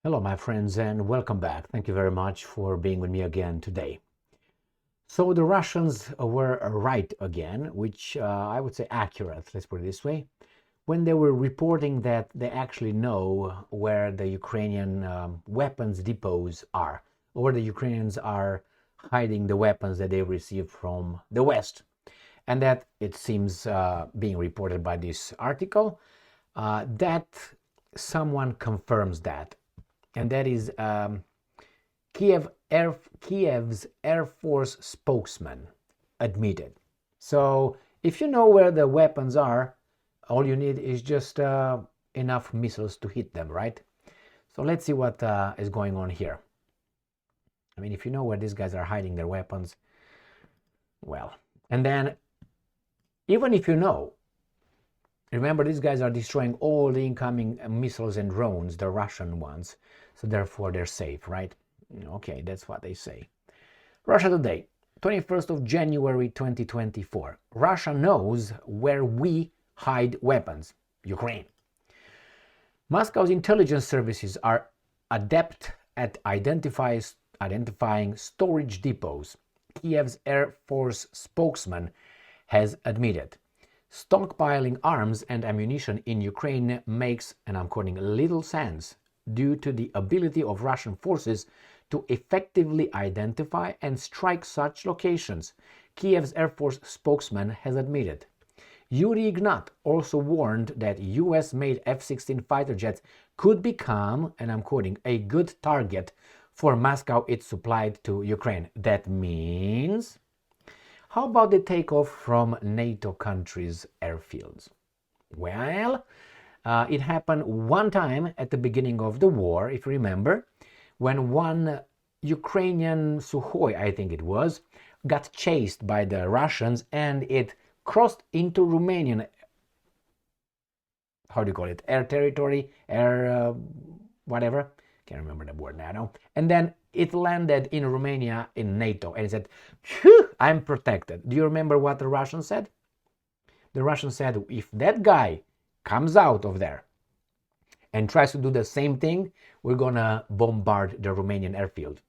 Hello, my friends, and welcome back. Thank you very much for being with me again today. So the Russians were right again, which I would say accurate, let's put it this way, when they were reporting that they actually know where the Ukrainian weapons depots are, or the Ukrainians are hiding the weapons that they received from the West. And that, it seems, being reported by this article, that someone confirms that. And that is Kiev's Air Force spokesman admitted. So if you know where the weapons are, all you need is just enough missiles to hit them, right? So let's see what is going on here. I mean, if you know where these guys are hiding their weapons, well, and then even if you know, remember, these guys are destroying all the incoming missiles and drones, the Russian ones, so therefore they're safe, right? Okay, that's what they say. Russia Today, 21st of January 2024. Russia knows where we hide weapons. Ukraine. Moscow's intelligence services are adept at identifying storage depots, Kiev's Air Force spokesman has admitted. Stockpiling arms and ammunition in Ukraine makes, and I'm quoting, little sense due to the ability of Russian forces to effectively identify and strike such locations, Kiev's Air Force spokesman has admitted. Yuri Ignat also warned that US-made F-16 fighter jets could become, and I'm quoting, a good target for Moscow it supplied to Ukraine. That means, how about the takeoff from NATO countries' airfields? Well, it happened one time at the beginning of the war, if you remember, when one Ukrainian Sukhoi, I think it was, got chased by the Russians and it crossed into Romanian, how do you call it, air territory, air whatever, can't remember the word now, and then it landed in Romania in NATO and it said, phew, I'm protected. Do you remember what the Russians said? The Russians said, if that guy comes out of there and tries to do the same thing, we're gonna bombard the Romanian airfield.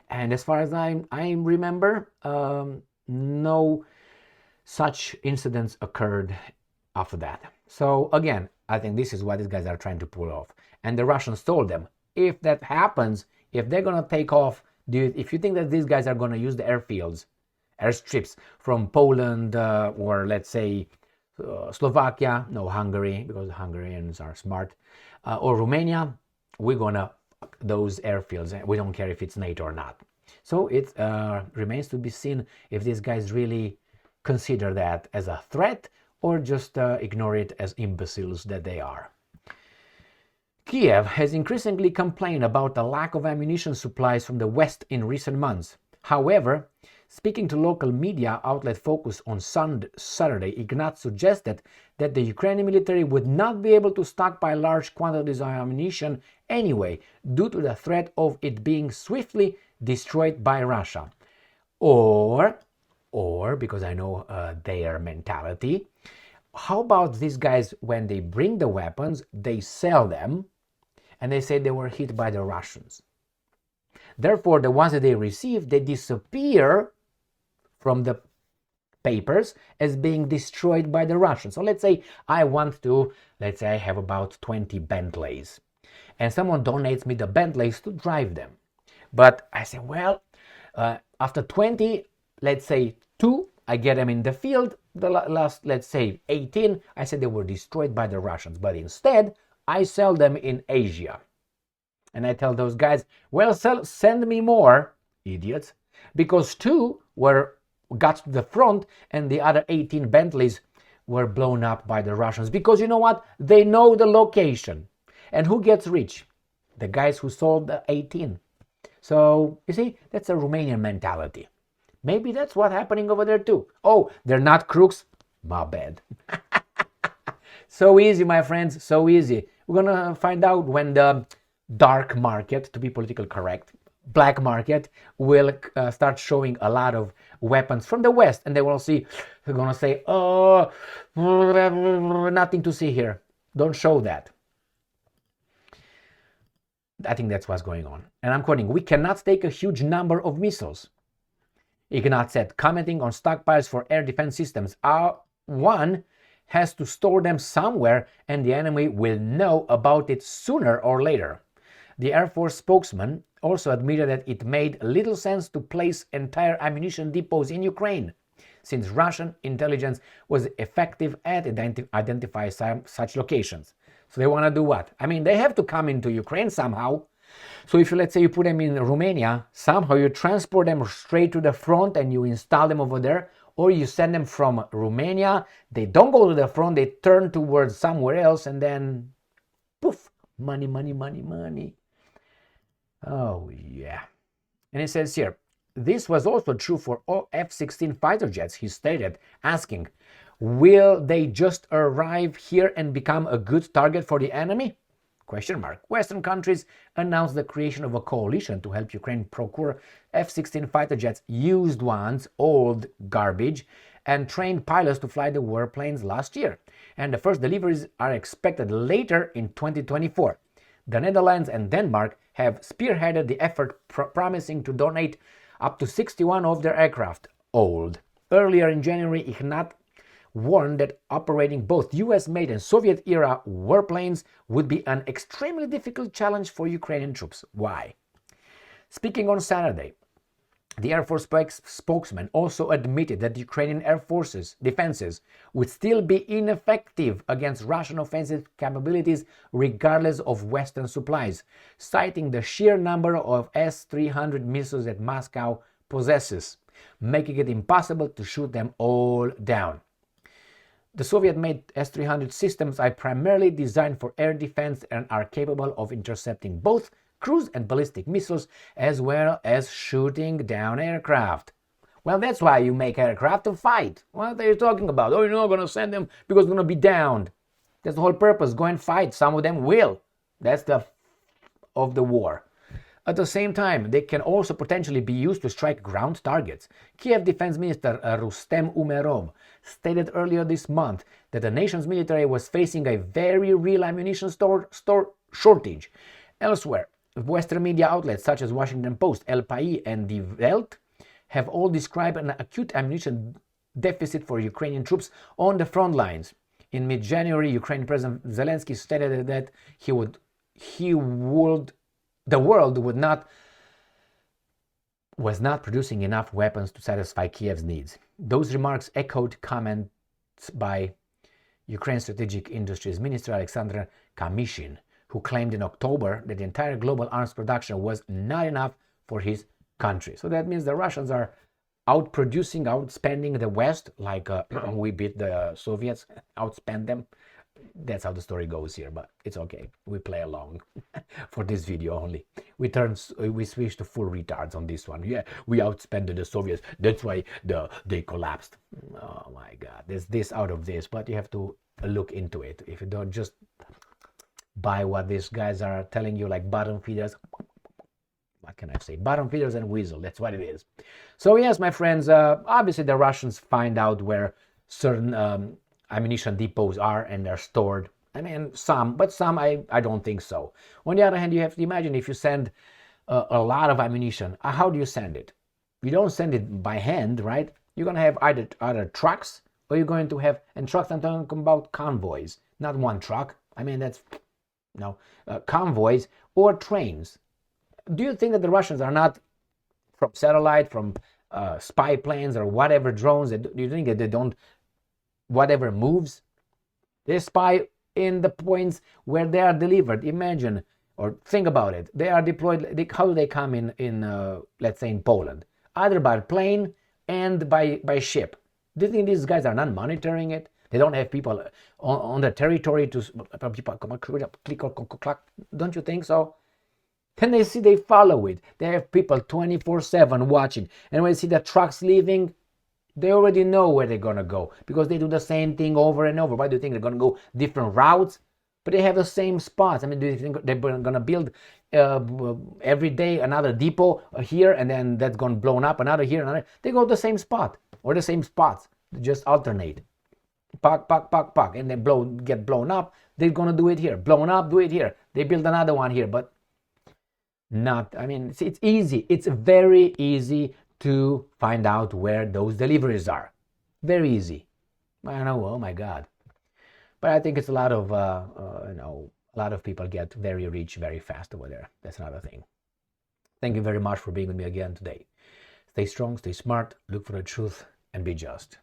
And as far as I remember, no such incidents occurred after that. So again, I think this is what these guys are trying to pull off. And the Russians told them, if that happens, if they're gonna take off, if you think that these guys are gonna use the airfields, airstrips from Poland or let's say Slovakia, no, Hungary, because the Hungarians are smart, or Romania, we're gonna those airfields. We don't care if it's NATO or not. So it remains to be seen if these guys really consider that as a threat or just ignore it as imbeciles that they are. Kiev has increasingly complained about the lack of ammunition supplies from the West in recent months. However, speaking to local media outlet Focus on Saturday, Ignat suggested that the Ukrainian military would not be able to stockpile large quantities of ammunition anyway, due to the threat of it being swiftly destroyed by Russia. Or because I know their mentality, how about these guys, when they bring the weapons, they sell them, and they say they were hit by the Russians. Therefore, the ones that they receive, they disappear from the papers as being destroyed by the Russians. So let's say I have about 20 Bentleys, and someone donates me the Bentleys to drive them. But I say, well, after 20, let's say 2, I get them in the field. The last, let's say 18, I said they were destroyed by the Russians. But instead, I sell them in Asia. And I tell those guys, well, send me more, idiots, because 2 got to the front and the other 18 Bentleys were blown up by the Russians. Because you know what? They know the location. And who gets rich? The guys who sold the 18. So, you see, that's a Romanian mentality. Maybe that's what's happening over there too. Oh, they're not crooks? My bad. So easy, my friends, so easy. We're gonna find out when the dark market, to be politically correct, black market, will start showing a lot of weapons from the West, and they will see, they're gonna say, oh, nothing to see here. Don't show that. I think that's what's going on. And I'm quoting, "We cannot take a huge number of missiles." Ignat said, commenting on stockpiles for air defense systems. One has to store them somewhere, and the enemy will know about it sooner or later. The Air Force spokesman also admitted that it made little sense to place entire ammunition depots in Ukraine, since Russian intelligence was effective at identifying such locations. So they want to do what? I mean, they have to come into Ukraine somehow. So if let's say you put them in Romania, somehow you transport them straight to the front and you install them over there, or you send them from Romania, they don't go to the front, they turn towards somewhere else, and then poof, money, money, money, money. Oh yeah. And it says here, this was also true for all F-16 fighter jets, he stated, asking, will they just arrive here and become a good target for the enemy? Question mark. Western countries announced the creation of a coalition to help Ukraine procure F-16 fighter jets, used ones, old garbage, and trained pilots to fly the warplanes last year. And the first deliveries are expected later in 2024. The Netherlands and Denmark have spearheaded the effort, promising to donate up to 61 of their aircraft, old. Earlier in January, Ignat warned that operating both US-made and Soviet-era warplanes would be an extremely difficult challenge for Ukrainian troops. Why? Speaking on Saturday, the Air Force spokesman also admitted that Ukrainian Air Force's defenses would still be ineffective against Russian offensive capabilities regardless of Western supplies, citing the sheer number of S-300 missiles that Moscow possesses, making it impossible to shoot them all down. The Soviet-made S-300 systems are primarily designed for air defense and are capable of intercepting both cruise and ballistic missiles, as well as shooting down aircraft. Well, that's why you make aircraft to fight. What are you talking about? Oh, you're not going to send them because they're going to be downed. That's the whole purpose. Go and fight. Some of them will. That's of the war. At the same time, they can also potentially be used to strike ground targets. Kiev Defense Minister Rustem Umerov stated earlier this month that the nation's military was facing a very real ammunition store shortage. Elsewhere, Western media outlets such as Washington Post, El País, and Die Welt have all described an acute ammunition deficit for Ukrainian troops on the front lines. In mid-January, Ukrainian President Zelensky stated that the world was not producing enough weapons to satisfy Kiev's needs. Those remarks echoed comments by Ukraine's Strategic Industries Minister Alexander Kamyshin, who claimed in October that the entire global arms production was not enough for his country. So that means the Russians are outspending the West, like we beat the Soviets, outspend them. That's how the story goes here, but it's okay. We play along for this video only. We switched to full retards on this one. Yeah, we outspended the Soviets. That's why they collapsed. Oh my God, there's this out of this, but you have to look into it. If you don't just buy what these guys are telling you, like bottom feeders. What can I say? Bottom feeders and weasel. That's what it is. So yes, my friends, obviously the Russians find out where certain ammunition depots are and they're stored. I mean, some I don't think so. On the other hand, you have to imagine if you send a lot of ammunition, how do you send it? You don't send it by hand, right? You're going to have either trucks, or you're going to have, and trucks, I'm talking about convoys, not one truck. I mean, that's, convoys or trains. Do you think that the Russians are not, from satellite, from spy planes or whatever drones, do you think that they don't, whatever moves, they spy in the points where they are delivered? Imagine, or think about it, they are deployed, how do they come in let's say in Poland? Either by plane and by ship. Do you think these guys are not monitoring it? They don't have people on the territory to click. Don't you think so? Then they follow it. They have people 24/7 watching. And when they see the trucks leaving, they already know where they're going to go because they do the same thing over and over. Why do you think they're going to go different routes? But they have the same spots. I mean, do you think they're going to build every day another depot here, and then that's going to blown up, another here, another? They go to the same spot or the same spots. They just alternate. Pack, and then get blown up. They're going to do it here. Blown up, do it here. They build another one here. But Not, I mean, it's easy. It's very easy to find out where those deliveries are. Very easy. I know, oh my God. But I think it's a lot of, a lot of people get very rich very fast over there. That's another thing. Thank you very much for being with me again today. Stay strong, stay smart, look for the truth, and be just.